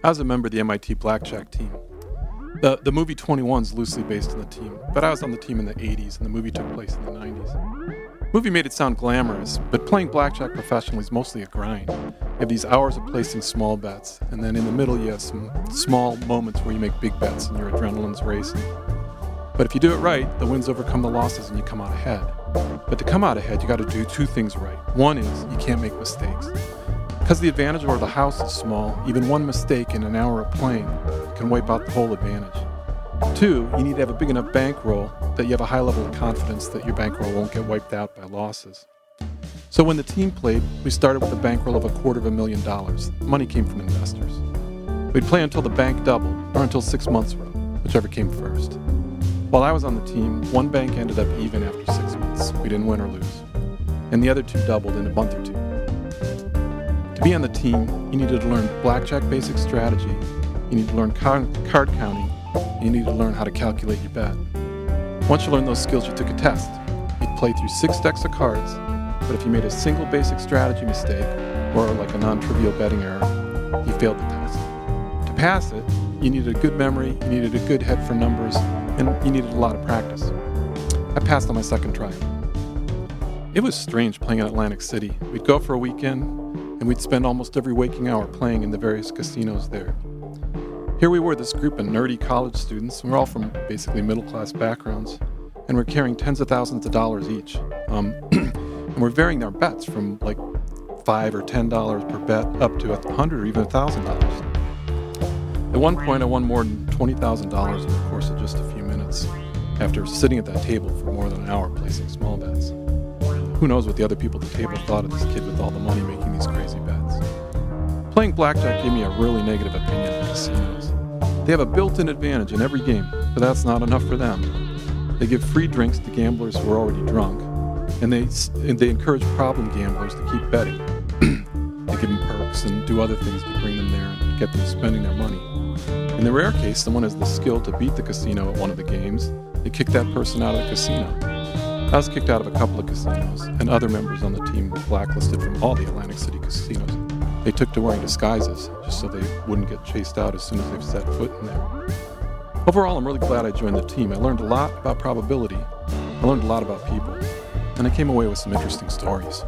I was a member of the MIT blackjack team. The movie 21 is loosely based on the team, but I was on the team in the 80s and the movie took place in the 90s. The movie made it sound glamorous, but playing blackjack professionally is mostly a grind. You have these hours of placing small bets, and then in the middle you have some small moments where you make big bets and your adrenaline's racing. But if you do it right, the wins overcome the losses and you come out ahead. But to come out ahead, you got to do two things right. One is you can't make mistakes. Because the advantage over the house is small, even one mistake in an hour of playing can wipe out the whole advantage. Two, you need to have a big enough bankroll that you have a high level of confidence that your bankroll won't get wiped out by losses. So when the team played, we started with a bankroll of $250,000. Money came from investors. We'd play until the bank doubled, or until 6 months were up, whichever came first. While I was on the team, one bank ended up even after 6 months. We didn't win or lose. And the other two doubled in a month or two. To be on the team, you needed to learn blackjack basic strategy, you need to learn card counting, and you need to learn how to calculate your bet. Once you learned those skills, you took a test. You'd play through 6 decks of cards, but if you made a single basic strategy mistake, or like a non-trivial betting error, you failed the test. To pass it, you needed a good memory, you needed a good head for numbers, and you needed a lot of practice. I passed on my second try. It was strange playing in Atlantic City. We'd go for a weekend, and we'd spend almost every waking hour playing in the various casinos there. Here we were, this group of nerdy college students, and we're all from basically middle-class backgrounds, and we're carrying tens of thousands of dollars each. And we're varying our bets from like $5 or $10 per bet up to $100 or even $1,000. At one point, I won more than $20,000 in the course of just a few minutes, after sitting at that table for more than an hour placing small bets. Who knows what the other people at the table thought of this kid with all the money making these crazy bets. Playing blackjack gave me a really negative opinion of casinos. They have a built-in advantage in every game, but that's not enough for them. They give free drinks to gamblers who are already drunk, and they encourage problem gamblers to keep betting. They give them perks and do other things to bring them there and get them spending their money. In the rare case someone has the skill to beat the casino at one of the games, they kick that person out of the casino. I was kicked out of a couple of casinos, and other members on the team were blacklisted from all the Atlantic City casinos. They took to wearing disguises, just so they wouldn't get chased out as soon as they've set foot in there. Overall, I'm really glad I joined the team. I learned a lot about probability, I learned a lot about people, and I came away with some interesting stories.